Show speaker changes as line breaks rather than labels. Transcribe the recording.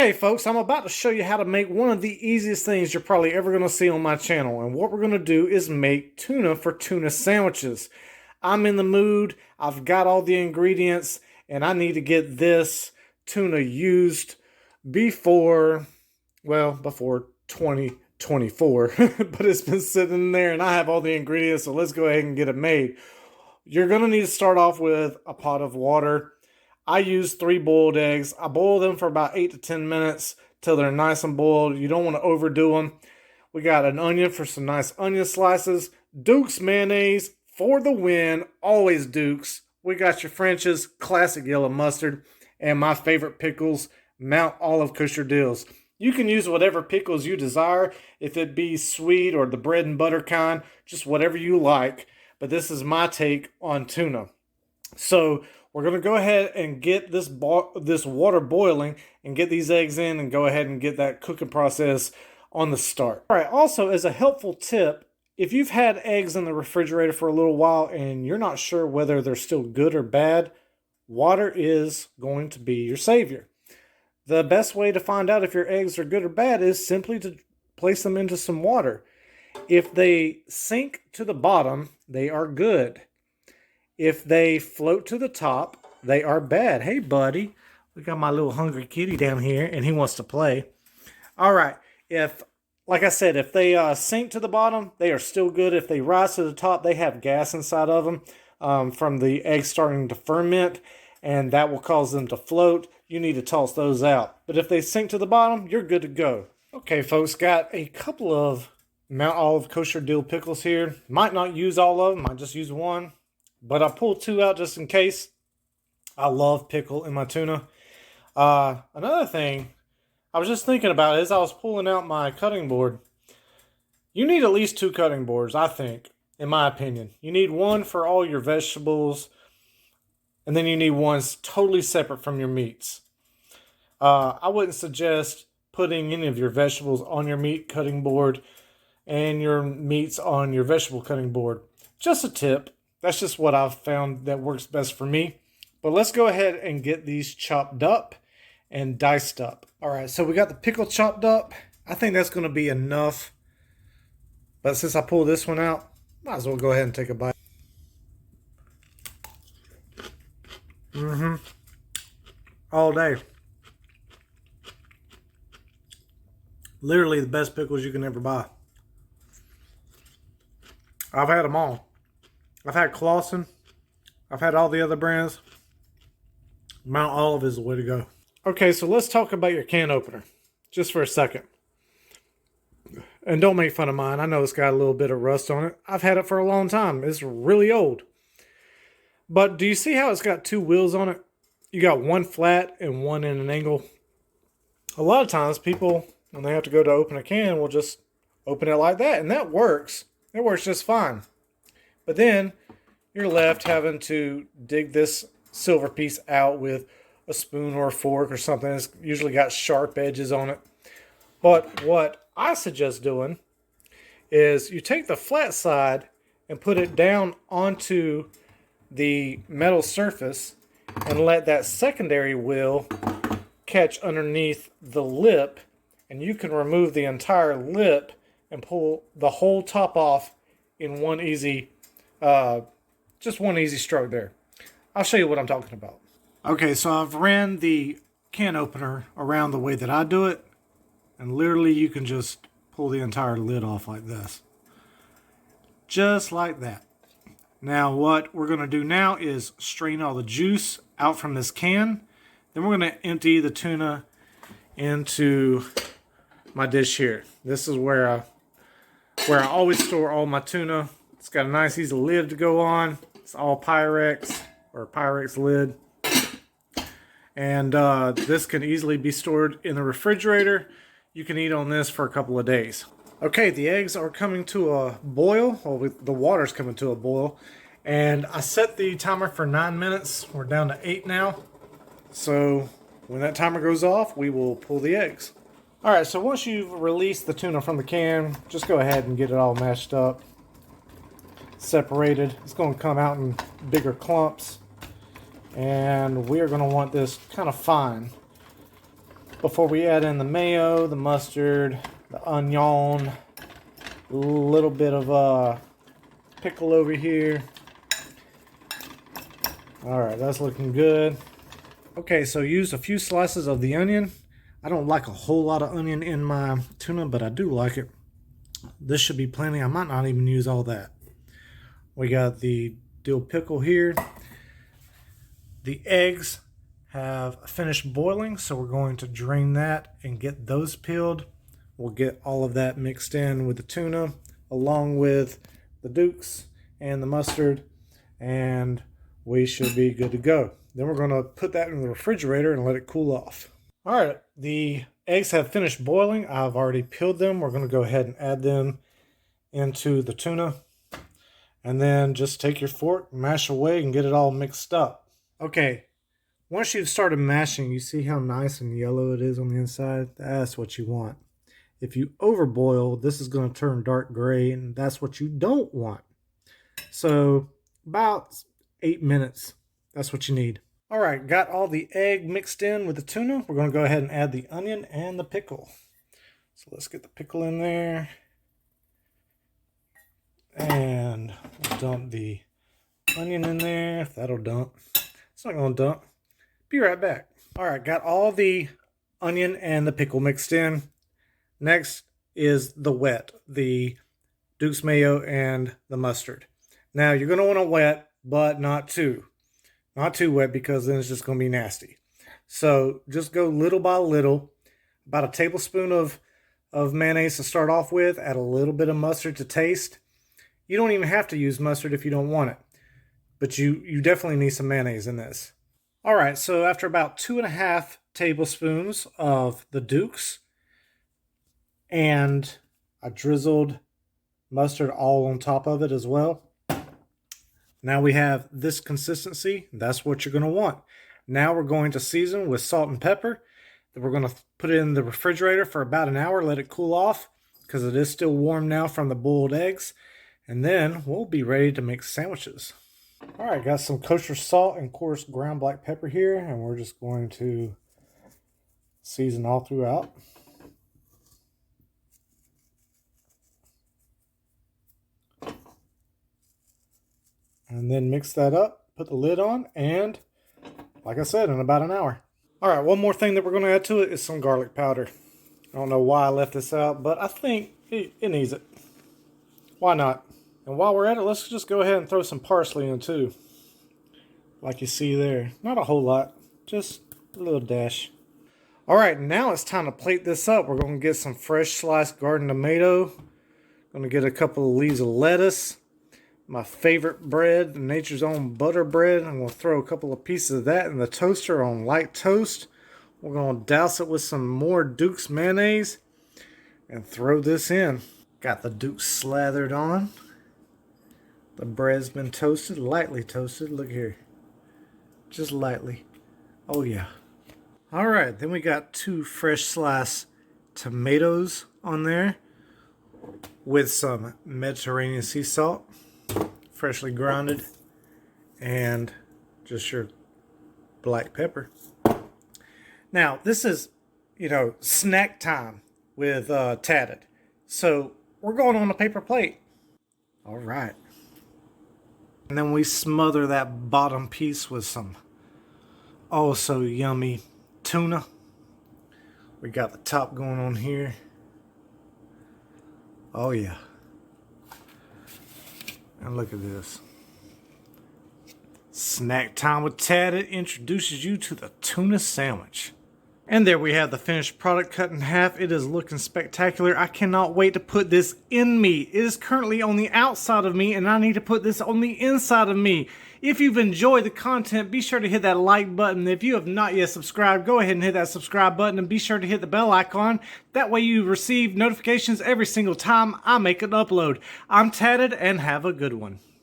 Hey folks, I'm about to show you how to make one of the easiest things you're probably ever going to see on my channel. And what we're going to do is make tuna for tuna sandwiches. I'm in the mood, I've got all the ingredients, and I need to get this tuna used before, well, before 2024. But it's been sitting there and I have all the ingredients, so let's go ahead and get it made. You're going to need to start off with a pot of water. I use 3 boiled eggs. I boil them for about 8 to 10 minutes till they're nice and boiled. You don't want to overdo them. We got an onion for some nice onion slices. Duke's mayonnaise for the win. Always Duke's. We got your French's, classic yellow mustard, and my favorite pickles, Mount Olive kosher dills. You can use whatever pickles you desire, if it be sweet or the bread and butter kind, just whatever you like. But this is my take on tuna. So we're going to go ahead and get this water boiling and get these eggs in and go ahead and get that cooking process on the start. All right, also as a helpful tip, if you've had eggs in the refrigerator for a little while and you're not sure whether they're still good or bad, water is going to be your savior. The best way to find out if your eggs are good or bad is simply to place them into some water. If they sink to the bottom, they are good. If they float to the top, they are bad. Hey, buddy. We got my little hungry kitty down here, and he wants to play. All right. Like I said, if they sink to the bottom, they are still good. If they rise to the top, they have gas inside of them from the eggs starting to ferment, and that will cause them to float. You need to toss those out. But if they sink to the bottom, you're good to go. Okay, folks, got a couple of Mount Olive kosher dill pickles here. Might not use all of them. Might just use one. But I pulled 2 out just in case. I love pickle in my tuna. Another thing I was just thinking about as I was pulling out my cutting board. You need at least 2 cutting boards, I think, in my opinion. You need one for all your vegetables, and then you need one totally separate from your meats. I wouldn't suggest putting any of your vegetables on your meat cutting board and your meats on your vegetable cutting board. Just a tip. That's just what I've found that works best for me. But let's go ahead and get these chopped up and diced up. All right, so we got the pickle chopped up. I think that's going to be enough. But since I pulled this one out, might as well go ahead and take a bite. All day. Literally the best pickles you can ever buy. I've had them all. I've had Clausen. I've had all the other brands. Mount Olive is the way to go. Okay, so let's talk about your can opener. Just for a second. And don't make fun of mine. I know it's got a little bit of rust on it. I've had it for a long time. It's really old. But do you see how it's got 2 wheels on it? You got one flat and one in an angle. A lot of times people, when they have to go to open a can, will just open it like that. And that works. It works just fine. But then you're left having to dig this silver piece out with a spoon or a fork or something. It's usually got sharp edges on it. But what I suggest doing is you take the flat side and put it down onto the metal surface and let that secondary wheel catch underneath the lip, and you can remove the entire lip and pull the whole top off in one easy just one easy stroke there. I'll show you what I'm talking about. Okay, so I've ran the can opener around the way that I do it, and literally you can just pull the entire lid off like this. Just like that. Now what we're going to do now is strain all the juice out from this can. Then we're going to empty the tuna into my dish here. This is where I always store all my tuna. It's got a nice easy lid to go on. It's all Pyrex or Pyrex lid. And this can easily be stored in the refrigerator. You can eat on this for a couple of days. Okay, the eggs are coming to a boil. Well, the water's coming to a boil. And I set the timer for 9 minutes. We're down to 8 now. So when that timer goes off, we will pull the eggs. All right, so once you've released the tuna from the can, just go ahead and get it all mashed up, separated. It's going to come out in bigger clumps, and we are going to want this kind of fine. before we add in the mayo, the mustard, the onion, a little bit of pickle over here. All right, that's looking good. Okay, so use a few slices of the onion. I don't like a whole lot of onion in my tuna, but I do like it. This should be plenty. I might not even use all that. We got the dill pickle here. The eggs have finished boiling, so we're going to drain that and get those peeled. We'll get all of that mixed in with the tuna, along with the dukes and the mustard, and we should be good to go. Then we're going to put that in the refrigerator and let it cool off. All right, the eggs have finished boiling. I've already peeled them. We're going to go ahead and add them into the tuna. And then just take your fork, mash away, and get it all mixed up. Okay, once you've started mashing, you see how nice and yellow it is on the inside? That's what you want. If you overboil, this is going to turn dark gray, and that's what you don't want. So about 8 minutes, that's what you need. All right, got all the egg mixed in with the tuna. We're going to go ahead and add the onion and the pickle. So let's get the pickle in there. And we'll dump the onion in there. That'll dump. It's not going to dump. Be right back. All right, got all the onion and the pickle mixed in. Next is the wet, the Duke's mayo and the mustard. Now, you're going to want to wet, but not too. Not too wet, because then it's just going to be nasty. So just go little by little. About a tablespoon of mayonnaise to start off with. Add a little bit of mustard to taste. You don't even have to use mustard if you don't want it. But you definitely need some mayonnaise in this. All right, so after about 2.5 tablespoons of the Duke's and I drizzled mustard all on top of it as well. Now we have this consistency. That's what you're going to want. Now we're going to season with salt and pepper. Then we're going to put it in the refrigerator for about an hour, let it cool off, because it is still warm now from the boiled eggs. And then we'll be ready to make sandwiches. All right, got some kosher salt and coarse ground black pepper here, and we're just going to season all throughout. And then mix that up, put the lid on, and like I said, in about an hour. All right, one more thing that we're going to add to it is some garlic powder. I don't know why I left this out, but I think it needs it. Why not? And while we're at it, let's just go ahead and throw some parsley in too. Like you see there. Not a whole lot, just a little dash. All right, now it's time to plate this up. We're going to get some fresh sliced garden tomato. Going to get a couple of leaves of lettuce. My favorite bread, Nature's Own butter bread. I'm going to throw a couple of pieces of that in the toaster on light toast. We're going to douse it with some more Duke's mayonnaise and throw this in. Got the Duke's slathered on. The bread's been toasted, lightly toasted. Look here. Just lightly. Oh yeah. All right, then we got 2 fresh sliced tomatoes on there with some Mediterranean sea salt, freshly grounded, and just your black pepper. Now, this is, snack time with Tatted. So we're going on a paper plate. All right. And then we smother that bottom piece with some oh so yummy tuna. We got the top going on here. Oh yeah. And look at this. Snack time with Tatted introduces you to the tuna sandwich. And there we have the finished product cut in half. It is looking spectacular. I cannot wait to put this in me. It is currently on the outside of me, and I need to put this on the inside of me. If you've enjoyed the content, be sure to hit that like button. If you have not yet subscribed, go ahead and hit that subscribe button, and be sure to hit the bell icon. That way you receive notifications every single time I make an upload. I'm Tatted, and have a good one.